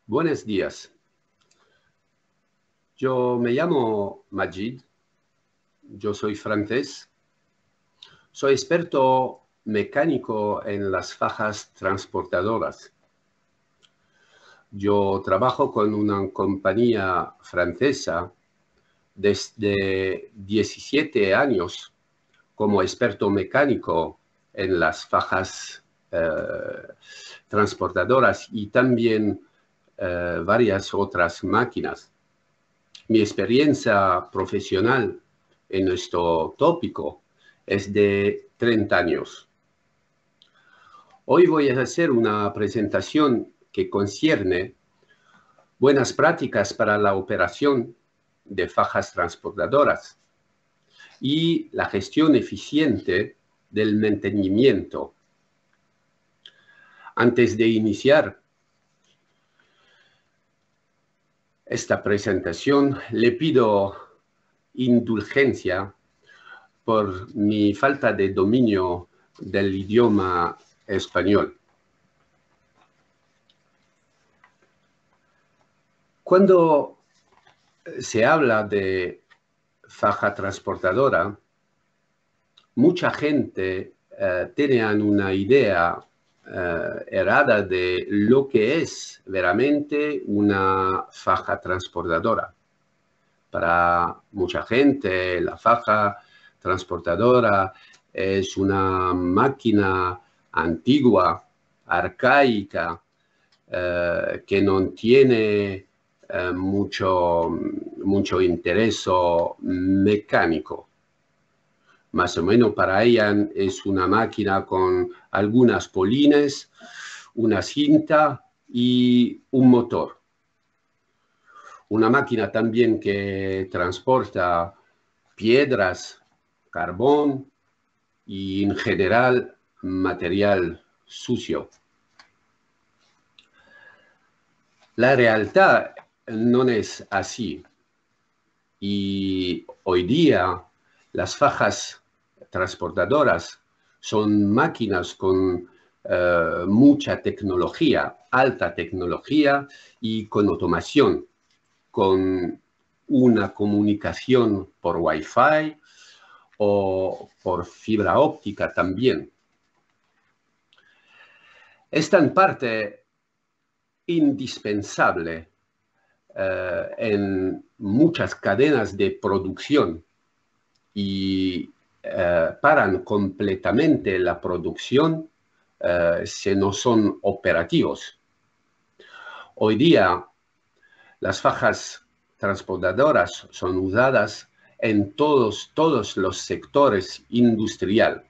Buenos días. Yo me llamo Majid. Yo soy francés. Soy experto mecánico en las fajas transportadoras. Yo trabajo con una compañía francesa desde 17 años como experto mecánico en las fajas transportadoras y también varias otras máquinas. Mi experiencia profesional en nuestro tópico es de 30 años. Hoy voy a hacer una presentación que concierne buenas prácticas para la operación de fajas transportadoras y la gestión eficiente del mantenimiento. Antes de iniciar esta presentación, le pido indulgencia por mi falta de dominio del idioma español. Cuando se habla de faja transportadora, mucha gente tiene una idea errada de lo que es veramente una faja transportadora. Para mucha gente, la faja transportadora es una máquina antigua, arcaica, que no tiene mucho interés mecánico. Más o menos para ella es una máquina con algunas polines, una cinta y un motor. Una máquina también que transporta piedras, carbón y en general material sucio. La realidad no es así. Y hoy día las fajas transportadoras son máquinas con mucha tecnología, alta tecnología y con automación, con una comunicación por Wi-Fi o por fibra óptica también. Esta en parte indispensable en muchas cadenas de producción y paran completamente la producción si no son operativos. Hoy día las fajas transportadoras son usadas en todos los sectores industriales.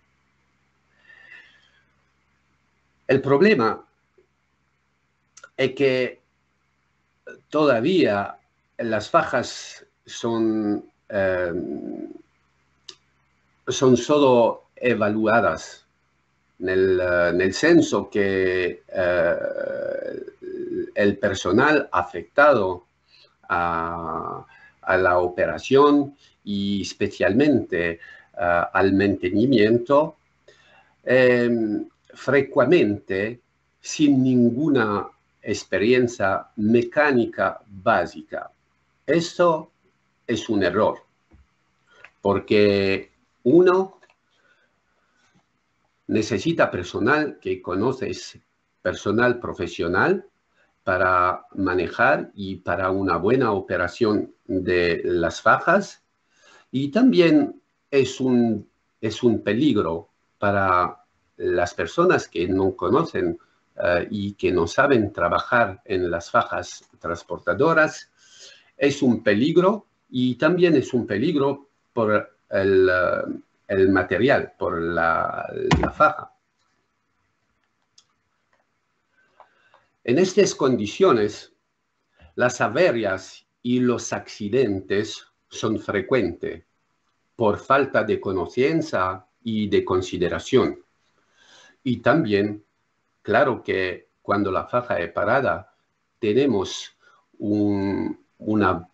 El problema es que todavía las fajas son solo evaluadas en el senso que el personal afectado a la operación y especialmente al mantenimiento, frecuentemente sin ninguna experiencia mecánica básica. Esto es un error, porque uno necesita personal que conoces, personal profesional para manejar y para una buena operación de las fajas, y también es un peligro para las personas que no conocen y que no saben trabajar en las fajas transportadoras. Es un peligro y también es un peligro por el material, por la faja. En estas condiciones, las averías y los accidentes son frecuentes por falta de conciencia y de consideración. Y también, claro que cuando la faja es parada, tenemos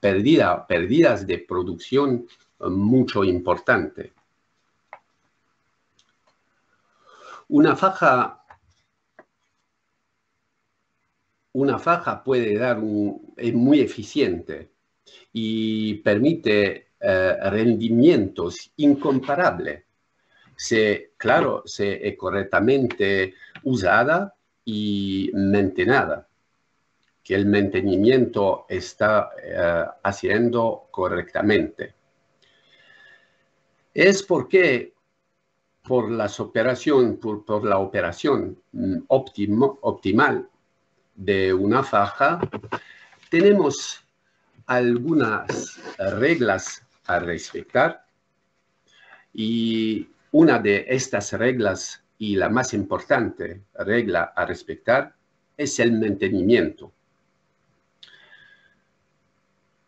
pérdidas de producción mucho importante. Una faja una faja puede dar es muy eficiente y permite rendimientos incomparables. Claro, se es correctamente usada y mantenida, que el mantenimiento está haciendo correctamente. Es porque por la operación optimal de una faja, tenemos algunas reglas a respetar y una de estas reglas y la más importante regla a respetar es el mantenimiento.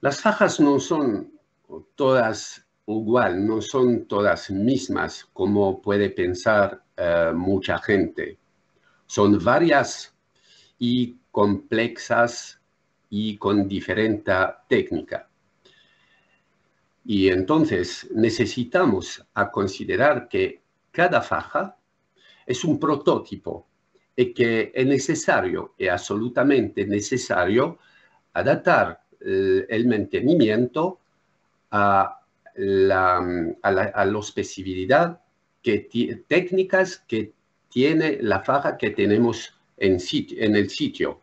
Las fajas no son todas igual, no son todas mismas como puede pensar mucha gente. Son varias y complejas y con diferente técnica. Y entonces necesitamos considerar que cada faja es un prototipo y que es necesario, es absolutamente necesario adaptar el mantenimiento a la especificidad técnicas que tiene la faja que tenemos en el sitio.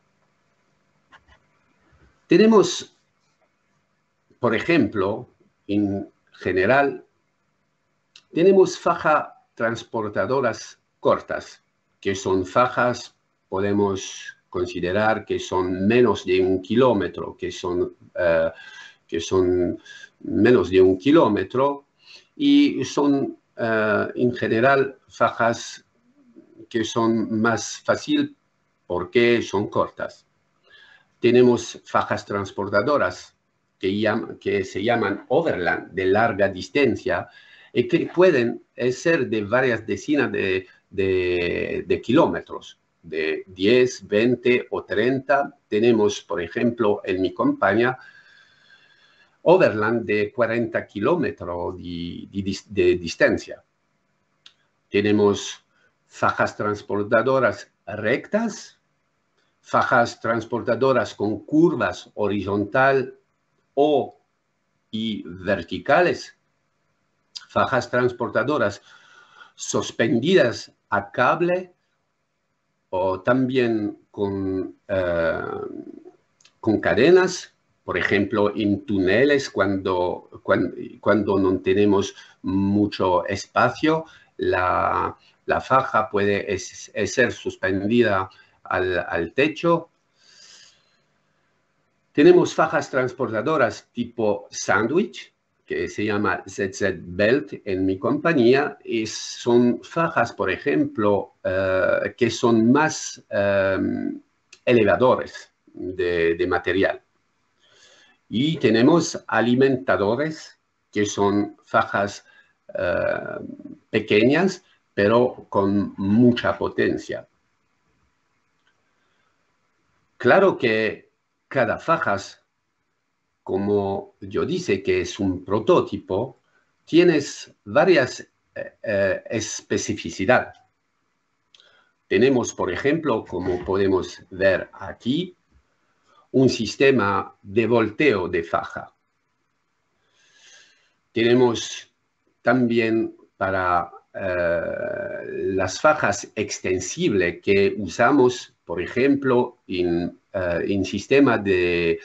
Tenemos, por ejemplo, en general, tenemos fajas transportadoras cortas, que son fajas, podemos considerar que son menos de 1 kilómetro, que son menos de 1 kilómetro y son en general fajas que son más fáciles porque son cortas. Tenemos fajas transportadoras que se llaman overland, de larga distancia, y que pueden ser de varias decenas de kilómetros, de 10, 20 o 30. Tenemos, por ejemplo, en mi compañía, overland de 40 kilómetros de distancia. Tenemos fajas transportadoras rectas, fajas transportadoras con curvas horizontal y verticales, fajas transportadoras suspendidas a cable o también con cadenas, por ejemplo, en túneles cuando no tenemos mucho espacio, la faja puede ser suspendida al techo. Tenemos fajas transportadoras tipo sándwich, que se llama ZZ Belt en mi compañía, y son fajas, por ejemplo, que son más elevadores de material. Y tenemos alimentadores, que son fajas pequeñas, pero con mucha potencia. Claro que cada faja, como yo dije que es un prototipo, tienes varias especificidades. Tenemos, por ejemplo, como podemos ver aquí, un sistema de volteo de faja. Tenemos también para las fajas extensibles que usamos, por ejemplo, en sistema de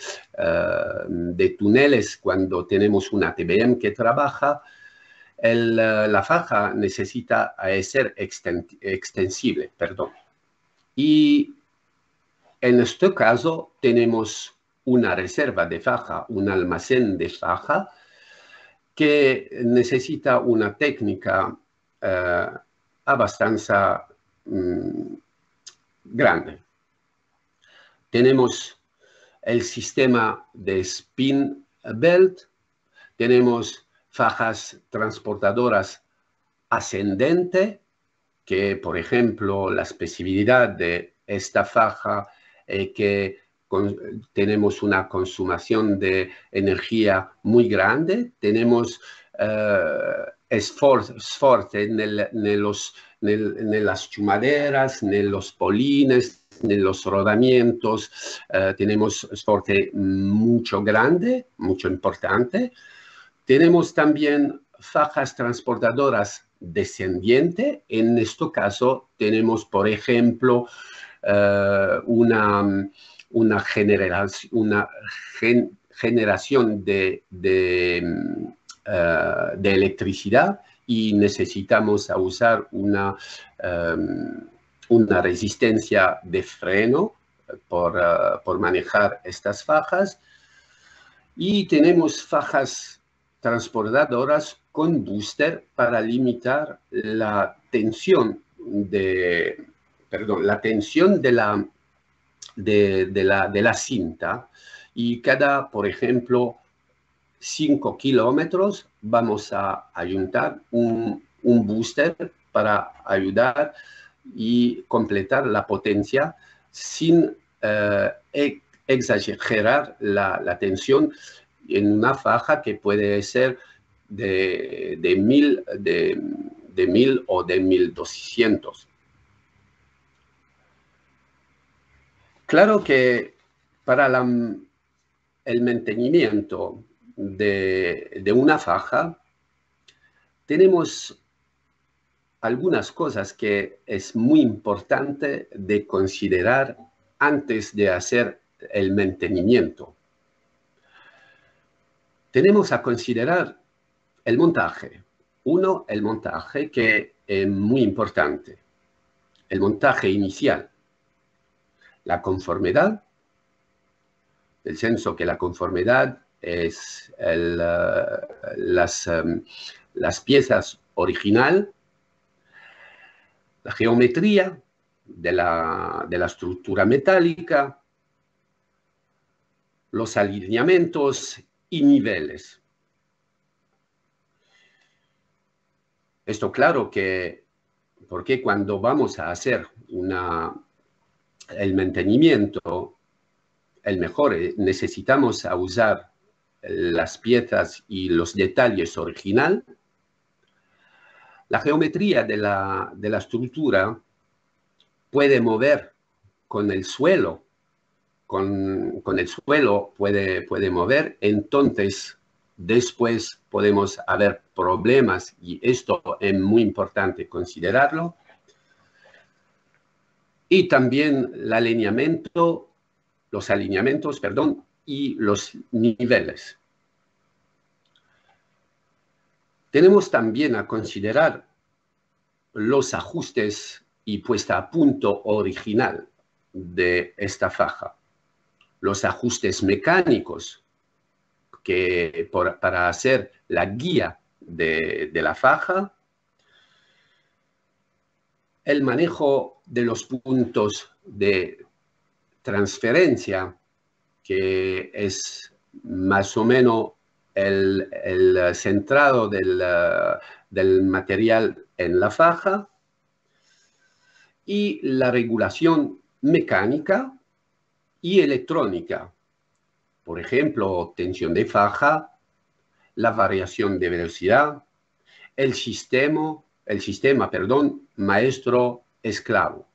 túneles cuando tenemos una TBM que trabaja, la faja necesita ser extensible, perdón. Y en este caso tenemos una reserva de faja, un almacén de faja que necesita una técnica bastante grande. Tenemos el sistema de spin belt, tenemos fajas transportadoras ascendente, que por ejemplo la especificidad de esta faja es que tenemos una consumación de energía muy grande, tenemos esfuerzo en las chumaderas, en los polines, en los rodamientos tenemos soporte mucho grande, mucho importante. Tenemos también fajas transportadoras descendientes. En este caso tenemos, por ejemplo, una generación de electricidad y necesitamos usar una resistencia de freno por manejar estas fajas. Y tenemos fajas transportadoras con booster para limitar la tensión de la cinta. Y cada, por ejemplo, 5 kilómetros vamos a ayuntar un booster para ayudar y completar la potencia sin exagerar la tensión en una faja que puede ser de 1000 o de 1200. Claro que para el mantenimiento de una faja tenemos algunas cosas que es muy importante de considerar antes de hacer el mantenimiento. Tenemos a considerar el montaje. Uno, el montaje, que es muy importante. El montaje inicial. La conformidad, del senso que la conformidad es las piezas original, la geometría de la estructura metálica, los alineamientos y niveles. Esto claro que, porque cuando vamos a hacer el mantenimiento, el mejor, necesitamos usar las piezas y los detalles original. La geometría de la estructura puede mover con el suelo, con el suelo puede mover, entonces después podemos haber problemas y esto es muy importante considerarlo. Y también los alineamientos, y los niveles. Tenemos también a considerar los ajustes y puesta a punto original de esta faja. Los ajustes mecánicos para hacer la guía de la faja. El manejo de los puntos de transferencia, que es más o menos el centrado del material en la faja, y la regulación mecánica y electrónica. Por ejemplo, tensión de faja, la variación de velocidad, el sistema, maestro-esclavo.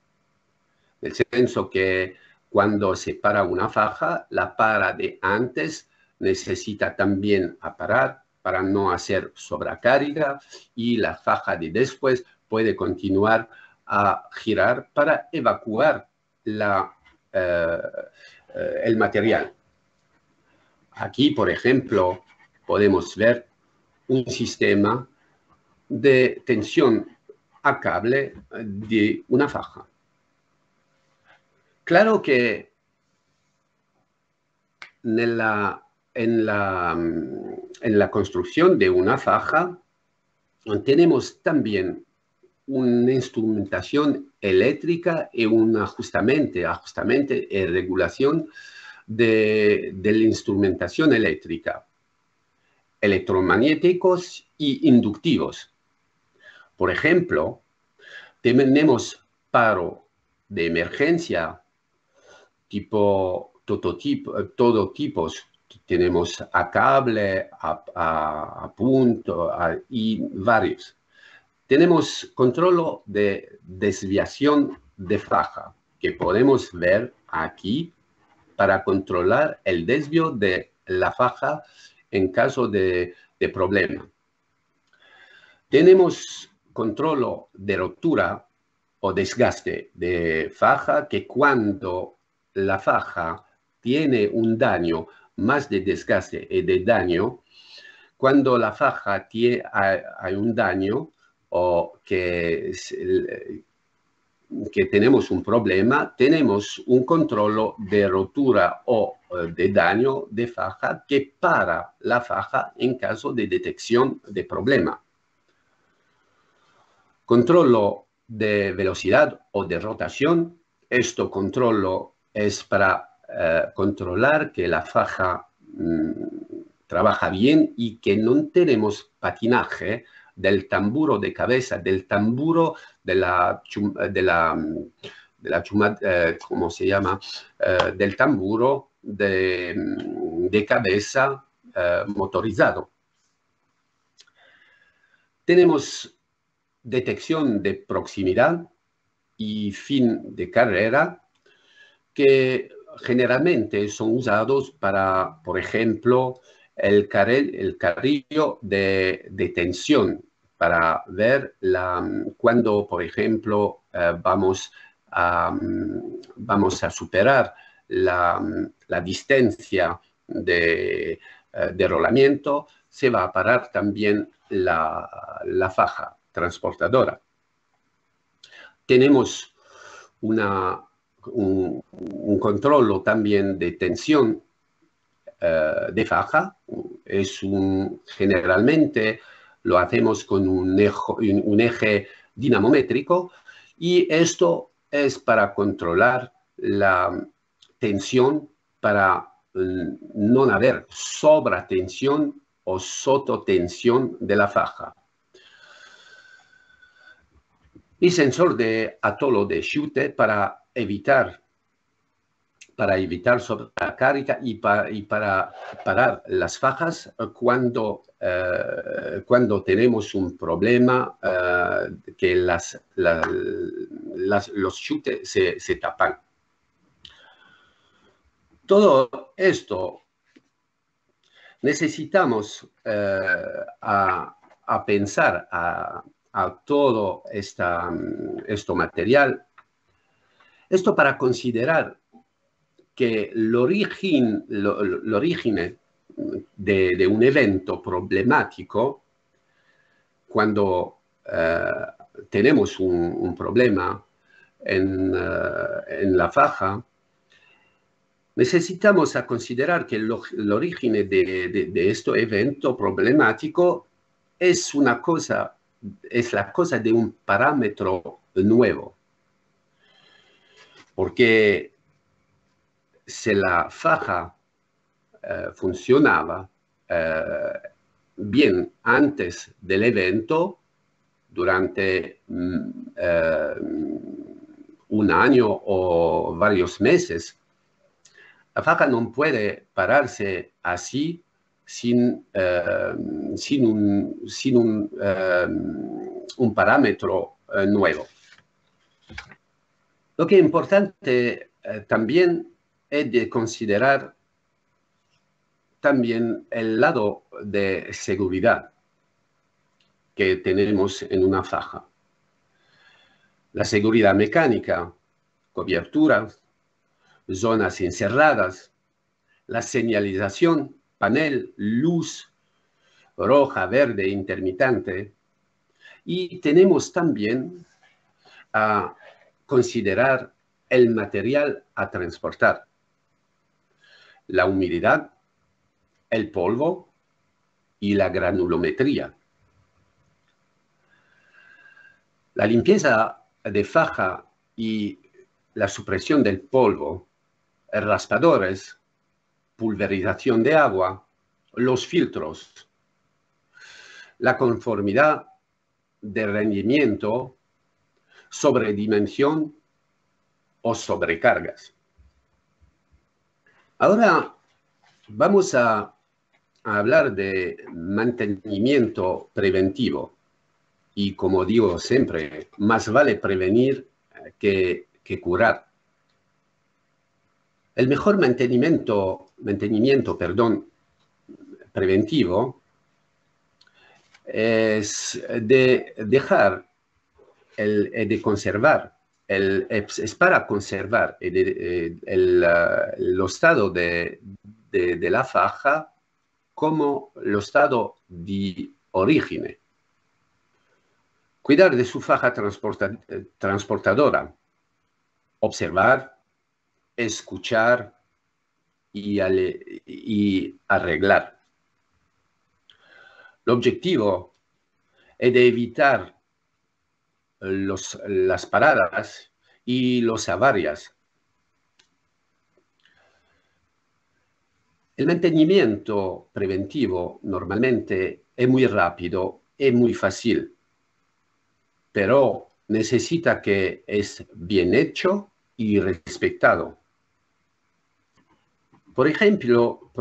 En el senso que cuando se para una faja, la para de antes necesita también parar para no hacer sobrecarga y la faja de después puede continuar a girar para evacuar el material. Aquí, por ejemplo, podemos ver un sistema de tensión a cable de una faja. Claro que en la construcción de una faja tenemos también una instrumentación eléctrica y un ajustamiento y regulación de la instrumentación eléctrica, electromagnéticos y inductivos. Por ejemplo, tenemos paro de emergencia todo tipos. Tenemos a cable, a punto y varios. Tenemos control de desviación de faja. que podemos ver aquí para controlar el desvío de la faja en caso de problema. Tenemos control de rotura o desgaste de faja, que cuando la faja tiene un daño, más de desgaste y de daño, cuando la faja hay un daño o que tenemos un problema, tenemos un control de rotura o de daño de faja que para la faja en caso de detección de problema. Controlo de velocidad o de rotación. Esto controlo es para controlar que la faja trabaja bien y que no tenemos patinaje del tamburo de cabeza, del tamburo ¿cómo se llama? Del tamburo de cabeza motorizado. Tenemos detección de proximidad y fin de carrera, que generalmente son usados para, por ejemplo, el carrillo de tensión, para ver cuando, por ejemplo, vamos a superar la distancia de rolamiento, se va a parar también la faja transportadora. Tenemos un control también de tensión de faja. Generalmente lo hacemos con un eje dinamométrico, y esto es para controlar la tensión, para no haber sobretensión o sototensión de la faja. Y sensor de atolo de chute para evitar sobrecarga y para parar las fajas cuando tenemos un problema, que los chutes se tapan. Todo esto necesitamos a pensar a todo este material. Esto para considerar que el origen de un evento problemático, cuando tenemos un problema en la faja, necesitamos a considerar que el origen de este evento problemático es la cosa de un parámetro nuevo. Porque si la faja funcionaba bien antes del evento, durante un año o varios meses, la faja no puede pararse así sin un parámetro nuevo. Lo que es importante también es de considerar también el lado de seguridad que tenemos en una faja. La seguridad mecánica, cobertura, zonas encerradas, la señalización, panel, luz roja, verde, intermitente. Y tenemos también a considerar el material a transportar, la humedad, el polvo y la granulometría. La limpieza de faja y la supresión del polvo, raspadores, pulverización de agua, los filtros, la conformidad de rendimiento, sobredimensión o sobrecargas. Ahora vamos a hablar de mantenimiento preventivo. Y como digo siempre, más vale prevenir que curar. El mejor mantenimiento preventivo es de dejar, de conservar, es para conservar el estado de la faja como lo estado de origen. Cuidar de su faja transportadora, observar, escuchar y arreglar. El objetivo es de evitar las paradas y los avarias. El mantenimiento preventivo normalmente es muy rápido, es muy fácil, pero necesita que es bien hecho y respetado. Por ejemplo,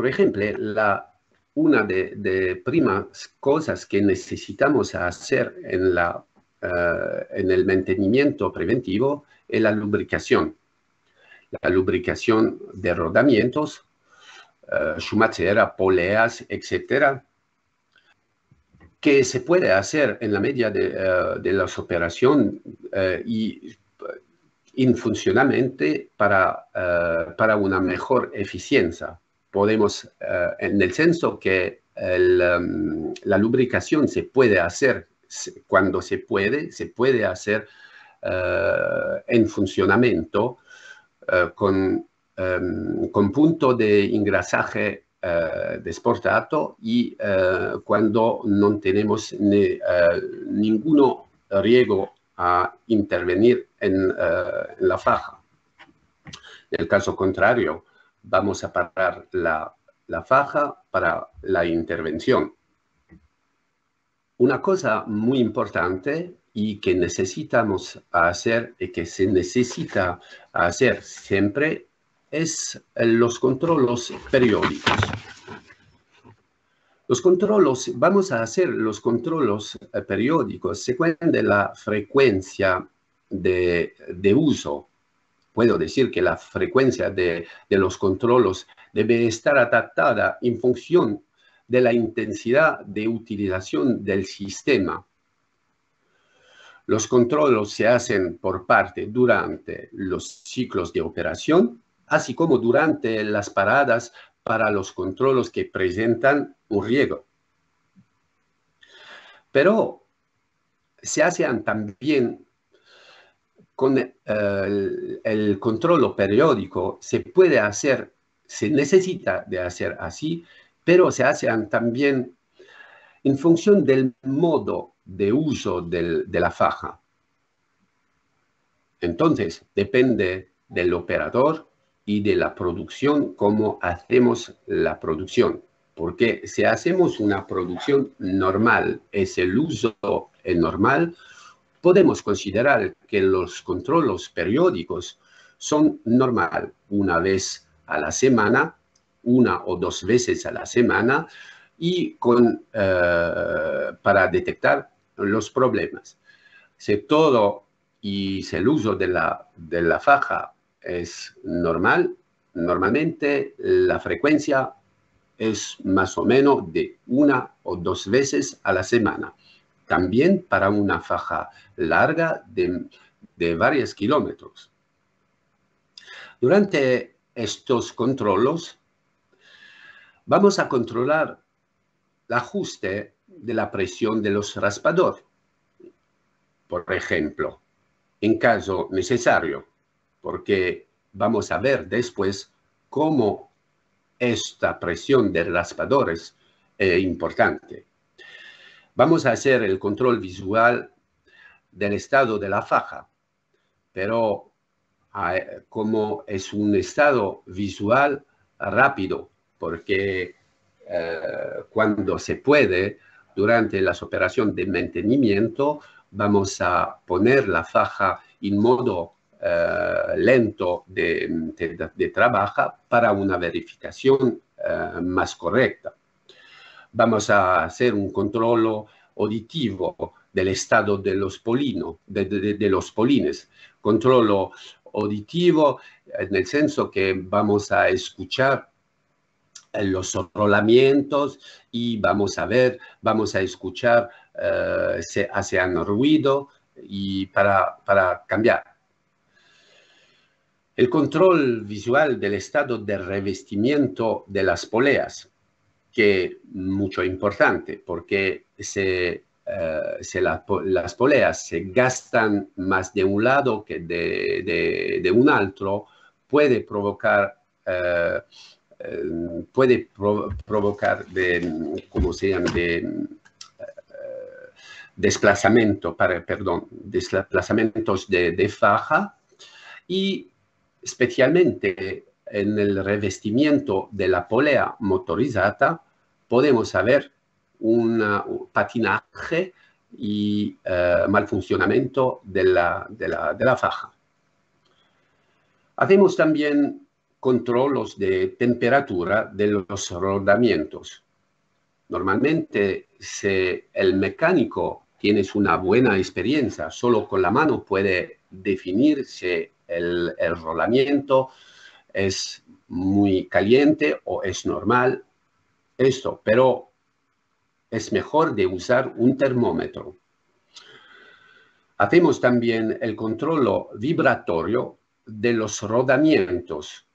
una de primeras cosas que necesitamos hacer en el mantenimiento preventivo es la lubricación. La lubricación de rodamientos, chumacera, poleas, etcétera, que se puede hacer en la medida de las operaciones y en funcionamiento para una mejor eficiencia. Podemos, en el senso que la lubricación se puede hacer cuando se puede hacer en funcionamiento con punto de engrasaje desportato y cuando no tenemos ningún riesgo a intervenir en la faja. En el caso contrario, vamos a parar la faja para la intervención. Una cosa muy importante y que necesitamos hacer y que se necesita hacer siempre es los controles periódicos. Vamos a hacer los controles periódicos según la frecuencia de uso. Puedo decir que la frecuencia de los controles debe estar adaptada en función de la intensidad de utilización del sistema. Los controles se hacen por parte durante los ciclos de operación, así como durante las paradas para los controles que presentan un riesgo. Pero se hacen también con el control periódico, se puede hacer, se necesita de hacer así, pero se hacen también en función del modo de uso de la faja. Entonces, depende del operador y de la producción, cómo hacemos la producción. Porque si hacemos una producción normal, es el uso normal, podemos considerar que los controles periódicos son normal, una vez a la semana, una o dos veces a la semana, y para detectar los problemas. Si todo y si el uso de la faja es normal, normalmente la frecuencia es más o menos de una o dos veces a la semana. También para una faja larga de varios kilómetros. Durante estos controles, vamos a controlar el ajuste de la presión de los raspadores. Por ejemplo, en caso necesario, porque vamos a ver después cómo esta presión de raspadores es importante. Vamos a hacer el control visual del estado de la faja, pero como es un estado visual rápido, porque cuando se puede, durante las operaciones de mantenimiento, vamos a poner la faja en modo lento de trabajo para una verificación más correcta. Vamos a hacer un control auditivo del estado de los polines, control auditivo, en el senso que vamos a escuchar los rolamientos y vamos a escuchar si hacen ruido y para cambiar. El control visual del estado de revestimiento de las poleas, que es mucho importante porque las poleas se gastan más de un lado que de un otro, puede provocar ¿cómo se llama? Desplazamientos de faja, y especialmente en el revestimiento de la polea motorizada podemos ver un patinaje y mal funcionamiento de la faja. Hacemos también controles de temperatura de los rodamientos. Normalmente, si el mecánico tiene una buena experiencia, solo con la mano puede definir si el rodamiento es muy caliente o es normal. Pero es mejor de usar un termómetro. Hacemos también el control vibratorio de los rodamientos.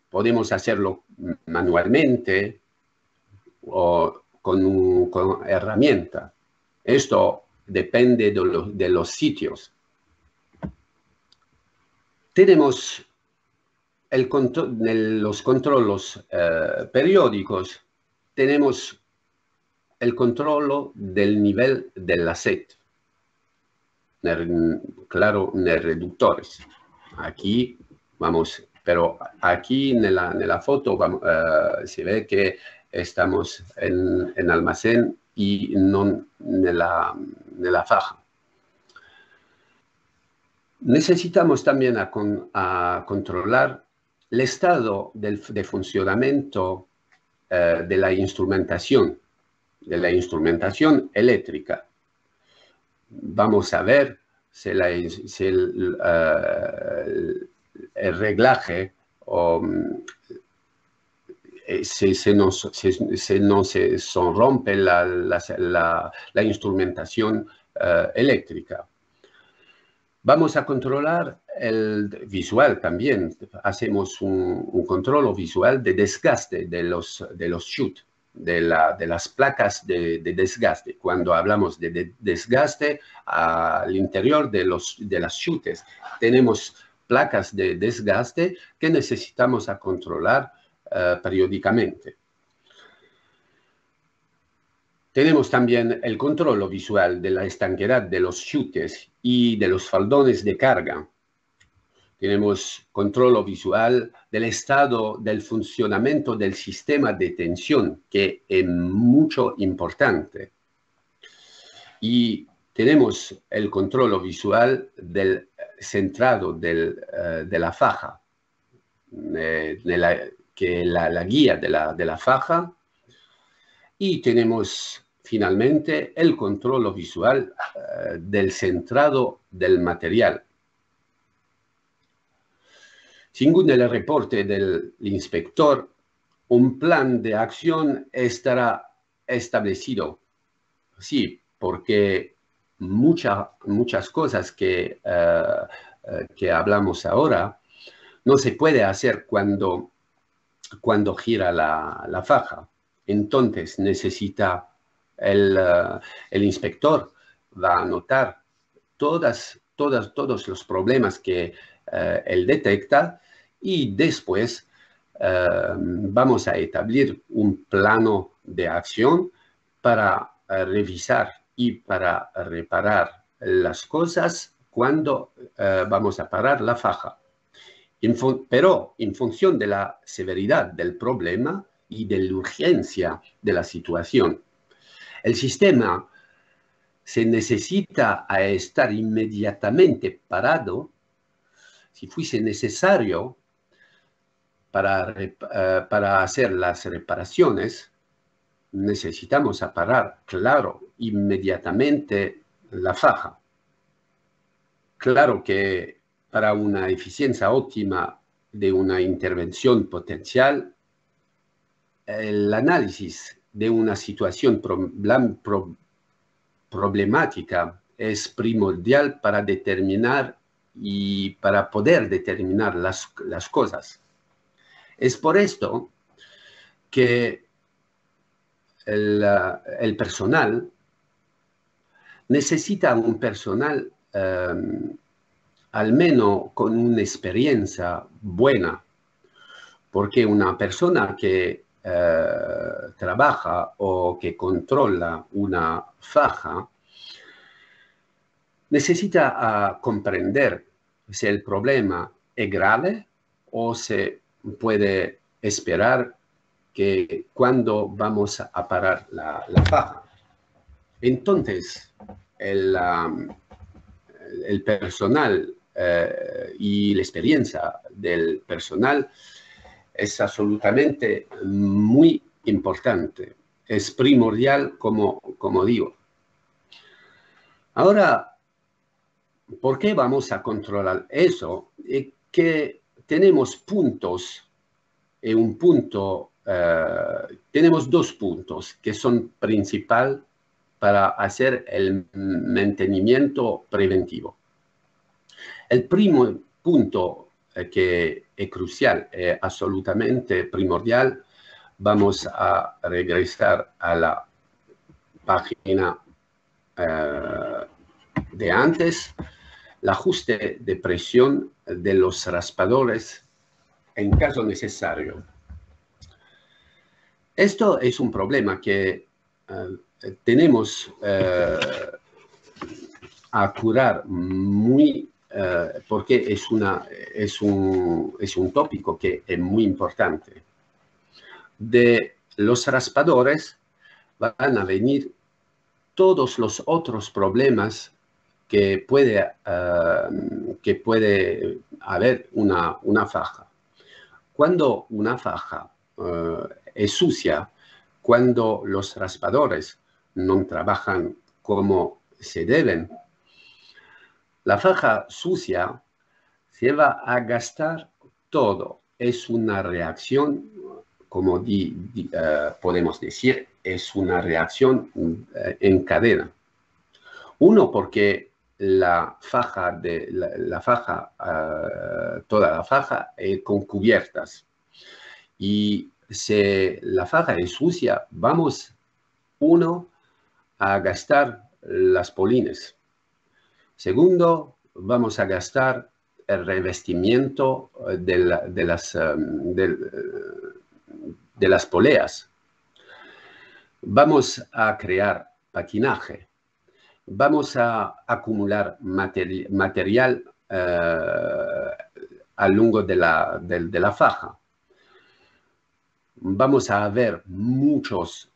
Podemos hacerlo manualmente o con herramienta. Esto depende de los sitios. Tenemos los controles periódicos. Tenemos el control del nivel del aceite. Claro, en reductores. Aquí vamos, pero aquí en la foto se ve que estamos en almacén y no en la faja. Necesitamos también a controlar el estado de funcionamiento de la instrumentación eléctrica. Vamos a ver si el reglaje si no se rompe la instrumentación eléctrica. Vamos a controlar el visual también. Hacemos un control visual de desgaste de los chutes, de las placas de desgaste. Cuando hablamos de desgaste al interior de las chutes, tenemos placas de desgaste que necesitamos controlar periódicamente. Tenemos también el control visual de la estanqueidad de los chutes y de los faldones de carga. Tenemos control visual del estado del funcionamiento del sistema de tensión, que es mucho importante. Y tenemos el control visual del centrado de la faja, que la guía de la faja. Y tenemos finalmente el control visual del centrado del material. Según el reporte del inspector, un plan de acción estará establecido. Sí, porque muchas cosas que hablamos ahora no se puede hacer cuando gira la faja. Entonces necesita el inspector va a notar todos los problemas que él detecta, y después vamos a establecer un plano de acción para revisar y para reparar las cosas cuando vamos a parar la faja. Pero en función de la severidad del problema y de la urgencia de la situación, el sistema se necesita a estar inmediatamente parado si fuese necesario para hacer las reparaciones. Necesitamos parar, claro, inmediatamente la faja. Claro que para una eficiencia óptima de una intervención potencial, el análisis de una situación problemática es primordial para determinar y para poder determinar las cosas. Es por esto que el personal necesita un personal al menos con una experiencia buena, porque una persona que trabaja o que controla una faja necesita comprender si el problema es grave o se puede esperar que cuando vamos a parar la faja. Entonces, el personal y la experiencia del personal es absolutamente muy importante, es primordial, como digo. Ahora, ¿por qué vamos a controlar eso? Que tenemos puntos, tenemos dos puntos que son principales para hacer el mantenimiento preventivo. El primer punto que es crucial, absolutamente primordial, vamos a regresar a la página de antes, el ajuste de presión de los raspadores en caso necesario. Esto es un problema que tenemos a curar muy, porque es un tópico que es muy importante. De los raspadores van a venir todos los otros problemas que puede haber una faja. Cuando una faja es sucia, cuando los raspadores no trabajan como se deben, la faja sucia se va a gastar todo. Es una reacción, como podemos decir, es una reacción en cadena. Uno, porque la faja, toda la faja con cubiertas. Y si la faja es sucia, vamos, a gastar las polines. Segundo, vamos a gastar el revestimiento de las poleas. Vamos a crear patinaje. Vamos a acumular material a lo largo de la faja. Vamos a ver muchos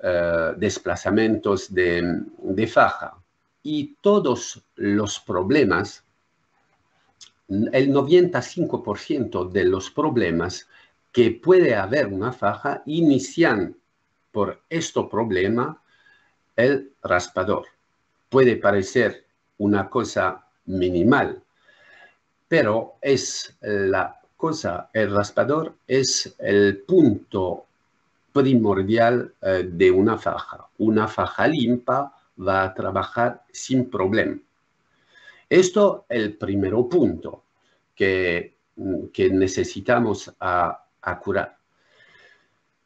desplazamientos de faja y todos los problemas, el 95% de los problemas que puede haber una faja inician por este problema el raspador. Puede parecer una cosa minimal, pero el raspador es el punto primordial de una faja. Una faja limpia va a trabajar sin problema. Esto es el primer punto que necesitamos a curar.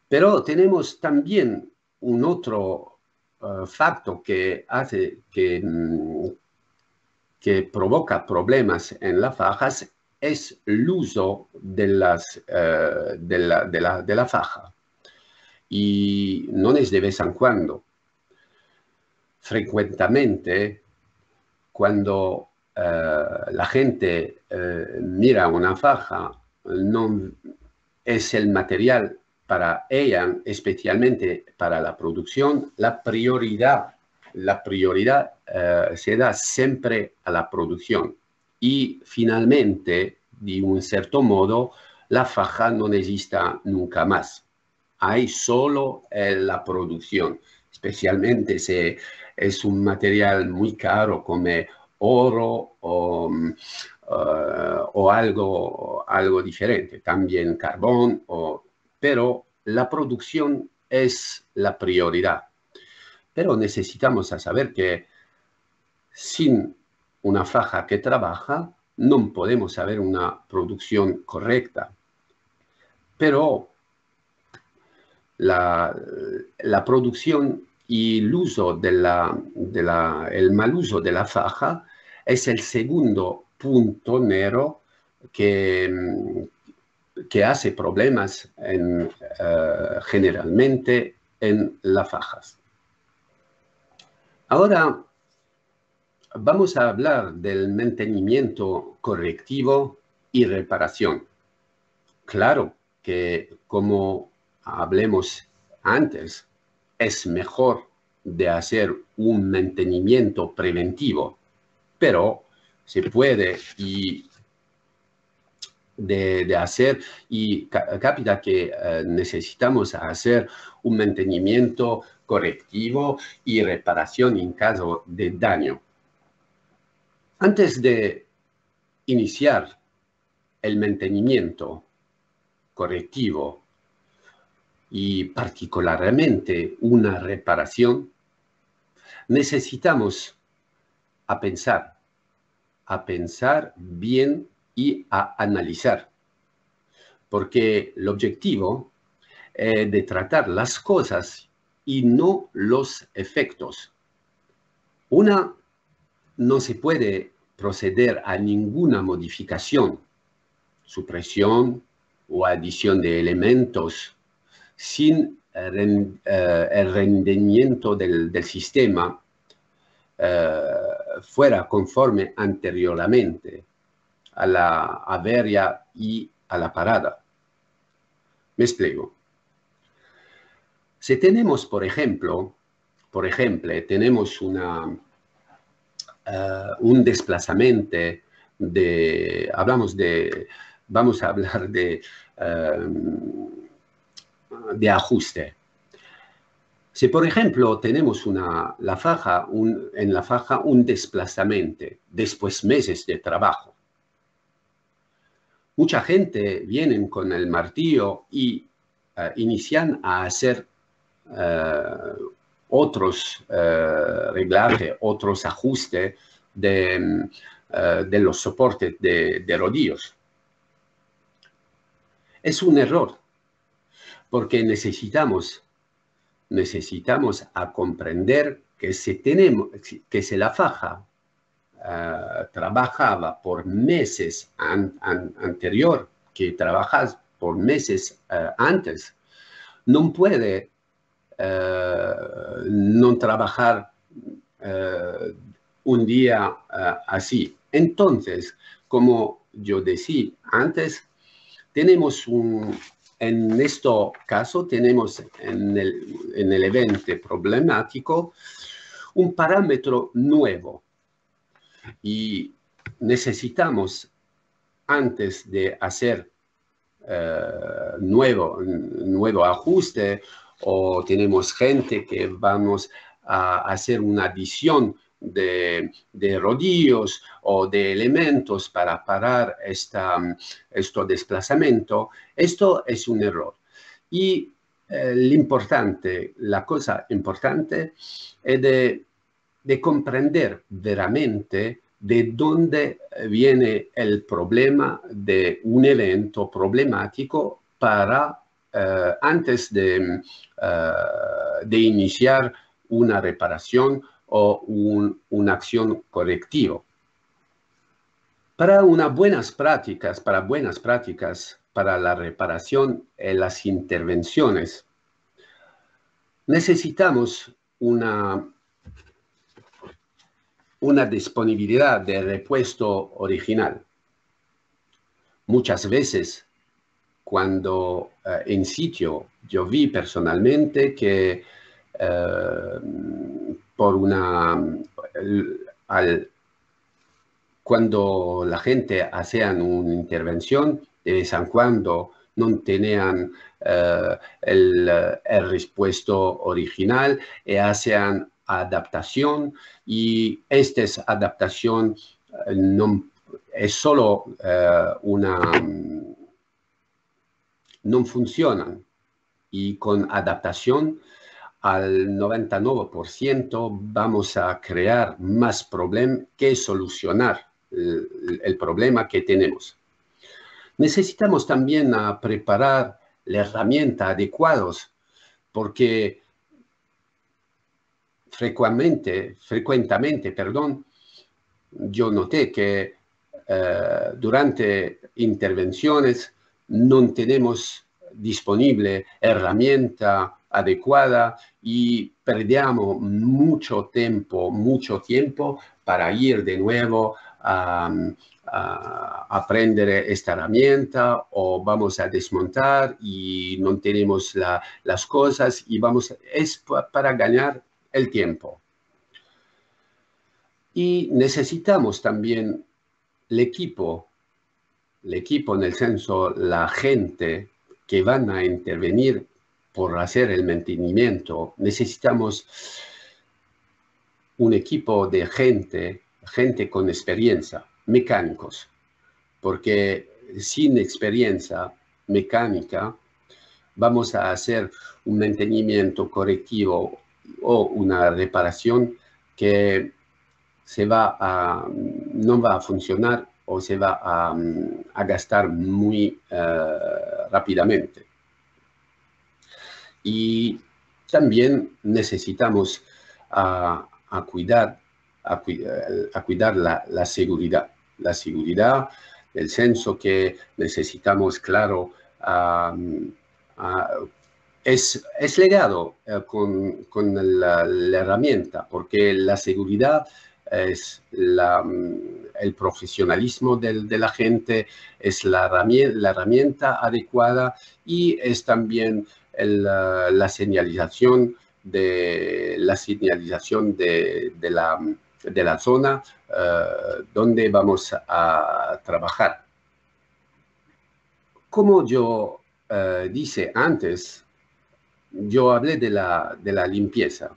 Pero tenemos también un otro factor que hace que provoca problemas en las fajas, es el uso de la faja. Y no es de vez en cuando. Frecuentemente, cuando la gente mira una faja, no es el material para ella, especialmente para la producción, la prioridad se da siempre a la producción. Y finalmente, de un cierto modo, la faja no existe nunca más. Hay solo la producción, especialmente si es un material muy caro como oro o o algo diferente, también carbón, pero la producción es la prioridad. Pero necesitamos saber que sin una faja que trabaja, no podemos haber una producción correcta. Pero la producción y el uso el mal uso de la faja es el segundo punto negro que hace problemas generalmente en las fajas. Ahora vamos a hablar del mantenimiento correctivo y reparación. Claro que, como hablemos antes, es mejor de hacer un mantenimiento preventivo, pero se puede hacer y capta que necesitamos hacer un mantenimiento correctivo y reparación en caso de daño. Antes de iniciar el mantenimiento correctivo y particularmente una reparación, necesitamos pensar bien y a analizar, porque el objetivo es de tratar las cosas y no los efectos. No se puede proceder a ninguna modificación, supresión o adición de elementos sin el rendimiento del sistema fuera conforme anteriormente a la avería y a la parada. Me explico. Si tenemos, por ejemplo, tenemos un desplazamiento vamos a hablar de ajuste. Si, por ejemplo, tenemos en la faja un desplazamiento después de meses de trabajo, mucha gente viene con el martillo y inician a hacer otros reglajes, otros ajustes de los soportes de rodillos. Es un error, porque necesitamos a comprender que si la faja trabajaba por meses anterior, que trabajas por meses antes, no puede no trabajar un día así. Entonces, como yo decía antes, tenemos en este caso, tenemos en el evento problemático un parámetro nuevo y necesitamos, antes de hacer nuevo ajuste, o tenemos gente que vamos a hacer una adición de rodillos o de elementos para parar este desplazamiento, esto es un error. Y la cosa importante es de comprender veramente de dónde viene el problema de un evento problemático para antes de iniciar una reparación o una acción correctiva. Para buenas prácticas, para la reparación y las intervenciones, necesitamos una disponibilidad de repuesto original. Muchas veces, cuando en sitio yo vi personalmente que cuando la gente hacía una intervención, de vez en cuando no tenían el repuesto original y hacían adaptación, y esta adaptación no es solo no funcionan, y con adaptación al 99% vamos a crear más problemas que solucionar el problema que tenemos. Necesitamos también preparar la herramienta adecuados, porque frecuentemente, yo noté que durante intervenciones no tenemos disponible herramienta adecuada y perdemos mucho tiempo para ir de nuevo a aprender esta herramienta, o vamos a desmontar y no tenemos las cosas, y es para ganar el tiempo. Y necesitamos también el equipo en el senso, la gente que van a intervenir por hacer el mantenimiento. Necesitamos un equipo de gente con experiencia, mecánicos, porque sin experiencia mecánica vamos a hacer un mantenimiento correctivo o una reparación que no va a funcionar, o se va a gastar muy rápidamente. Y también necesitamos cuidar la seguridad. La seguridad, el senso que necesitamos, claro, es legado con la herramienta, porque la seguridad es el profesionalismo de la gente, es la herramienta adecuada, y es también la señalización de la zona donde vamos a trabajar. Como yo dije antes, yo hablé de la limpieza.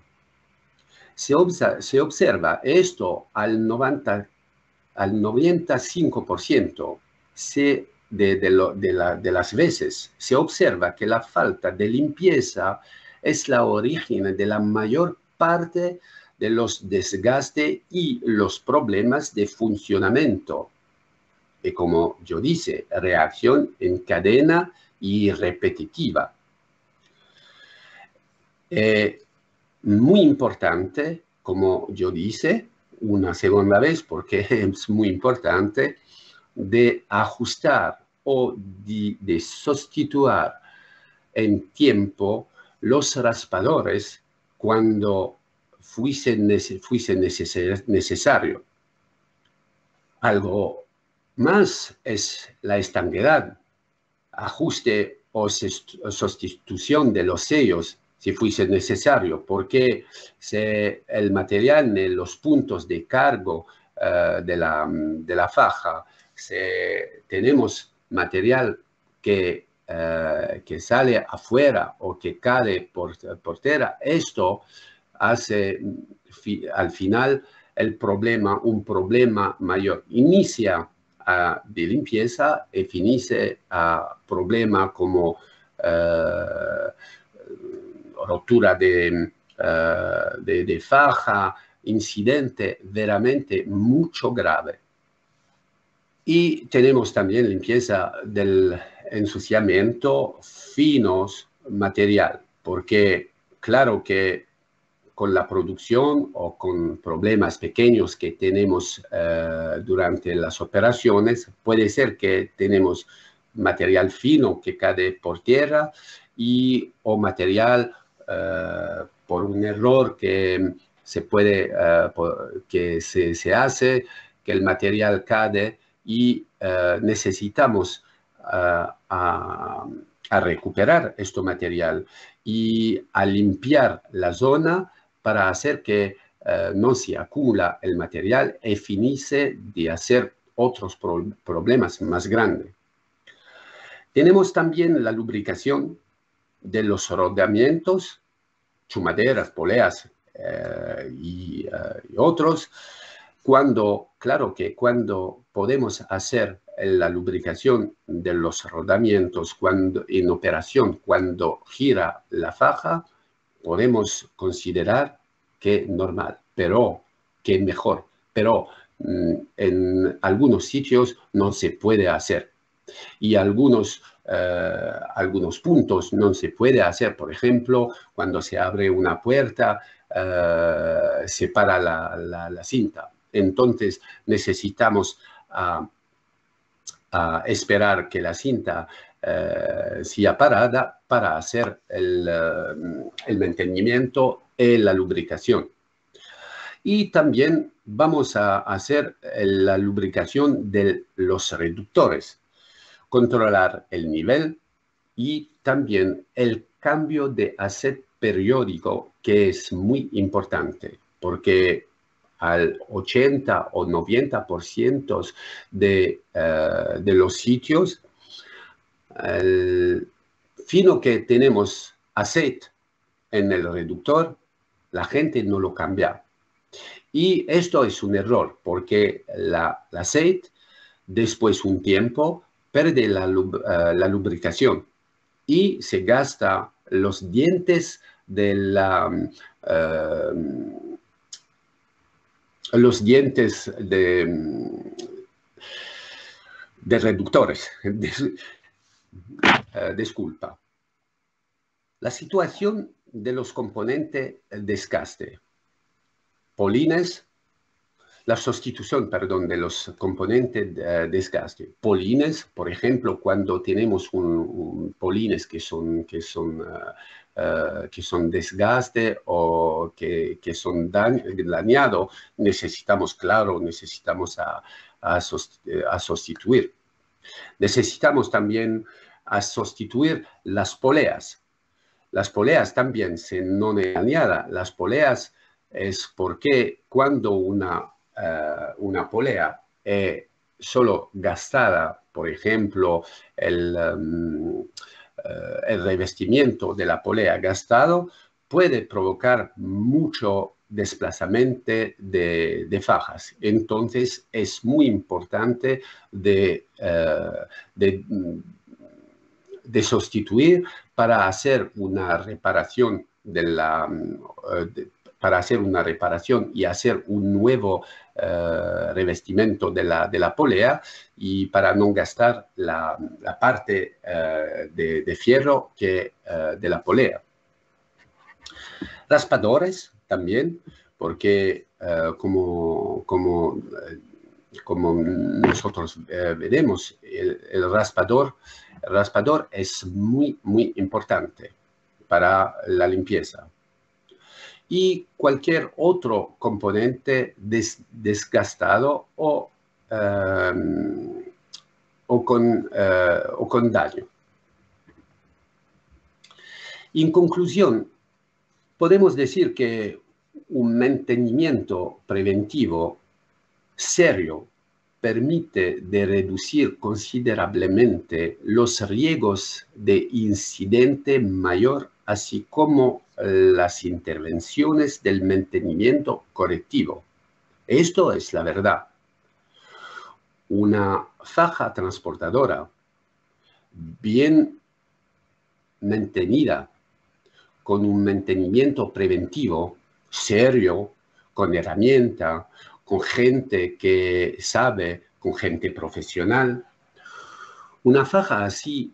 Se observa esto al 95% de las veces. Se observa que la falta de limpieza es la origen de la mayor parte de los desgastes y los problemas de funcionamiento. Y como yo dije, reacción en cadena y repetitiva. Muy importante, como yo dije una segunda vez, porque es muy importante, de ajustar o de sustituir en tiempo los raspadores cuando fuese necesario. Algo más es la estanqueidad, ajuste o sustitución de los sellos si fuese necesario, porque el material en los puntos de cargo de la faja, tenemos material que sale afuera o que cae por tierra, esto hace al final un problema mayor. Inicia de limpieza y finisce a problema como rotura de faja, incidente veramente mucho grave. Y tenemos también limpieza del ensuciamiento finos material, porque claro que con la producción o con problemas pequeños que tenemos durante las operaciones, puede ser que tenemos material fino que cae por tierra o material por un error que se hace, que el material cae y necesitamos a recuperar este material y a limpiar la zona para hacer que no se acumula el material y finisse de hacer otros problemas más grandes. Tenemos también la lubricación de los rodamientos, chumaderas, poleas y otros. Claro que cuando podemos hacer la lubricación de los rodamientos en operación, cuando gira la faja, podemos considerar que normal, pero que mejor. Pero en algunos sitios no se puede hacer. Y algunos puntos no se puede hacer. Por ejemplo, cuando se abre una puerta, se para la cinta. Entonces necesitamos esperar que la cinta sea parada para hacer el mantenimiento y la lubricación. Y también vamos a hacer la lubricación de los reductores, controlar el nivel y también el cambio de aceite periódico, que es muy importante, porque al 80 o 90% de los sitios, fino que tenemos aceite en el reductor, la gente no lo cambia. Y esto es un error, porque el aceite, después de un tiempo, pierde la lubricación y se gasta los dientes de reductores. Disculpa. La situación de los componentes desgaste. Polines, la sustitución, perdón, de los componentes desgaste. Polines, por ejemplo, cuando tenemos polines que son desgaste o que son dañados, necesitamos sustituir. Necesitamos también sustituir las poleas. Las poleas también, si no dañadas, las poleas es porque cuando una polea es solo gastada, por ejemplo, el revestimiento de la polea gastado, puede provocar mucho desplazamiento de fajas. Entonces, es muy importante de sustituir para hacer una reparación y hacer un nuevo revestimiento de la polea, y para no gastar la parte de fierro de la polea. Raspadores también, porque como nosotros veremos, el raspador es muy, muy importante para la limpieza. Y cualquier otro componente desgastado o con daño. En conclusión, podemos decir que un mantenimiento preventivo serio permite de reducir considerablemente los riesgos de incidente mayor, así como las intervenciones del mantenimiento correctivo. Esto es la verdad. Una faja transportadora bien mantenida, con un mantenimiento preventivo serio, con herramienta, con gente que sabe, con gente profesional. Una faja así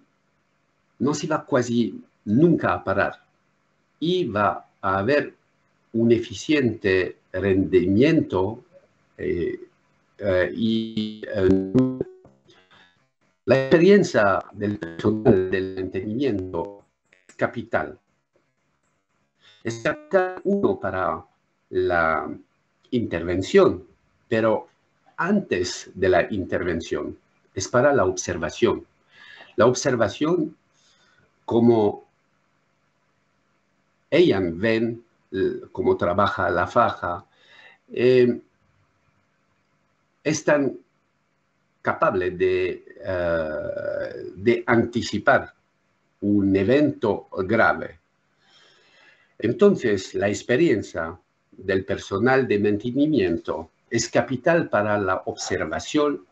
no se va casi nunca a parar y va a haber un eficiente rendimiento la experiencia del personal del mantenimiento es capital. Es capital, uno, para la intervención, pero antes de la intervención es para la observación. La observación, como ellas ven cómo trabaja la faja, es tan capaz de anticipar un evento grave. Entonces, la experiencia del personal de mantenimiento es capital para la observación,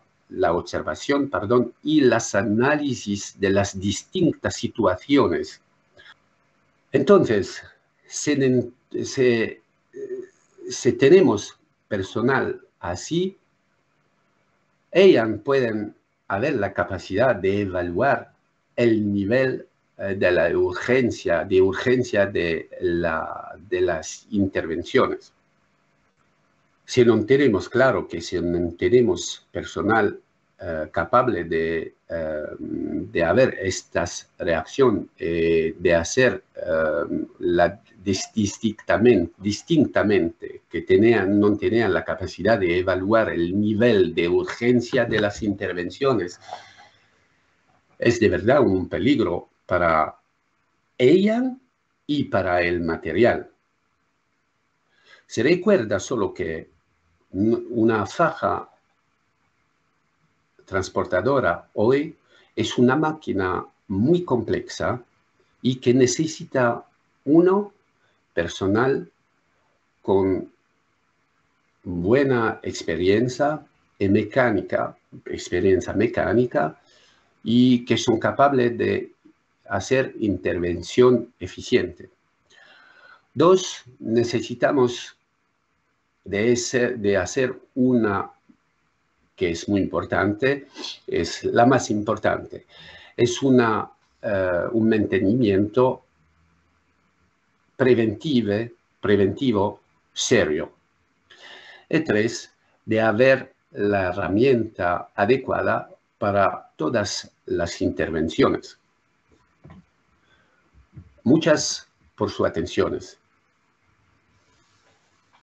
y los análisis de las distintas situaciones. Entonces, si tenemos personal así, ellas pueden haber la capacidad de evaluar el nivel de la urgencia, de las intervenciones. Si no tenemos claro que si no tenemos personal capaz de haber estas reacciones, de hacer distintamente, que no tenían la capacidad de evaluar el nivel de urgencia de las intervenciones, es de verdad un peligro para ella y para el material. Se recuerda solo que una faja transportadora hoy es una máquina muy compleja y que necesita personal con buena experiencia mecánica y que son capaces de hacer intervención eficiente. Dos, necesitamos de hacer una que es muy importante, es la más importante, es un mantenimiento preventivo serio. Y tres, de haber la herramienta adecuada para todas las intervenciones. Muchas por sus atenciones.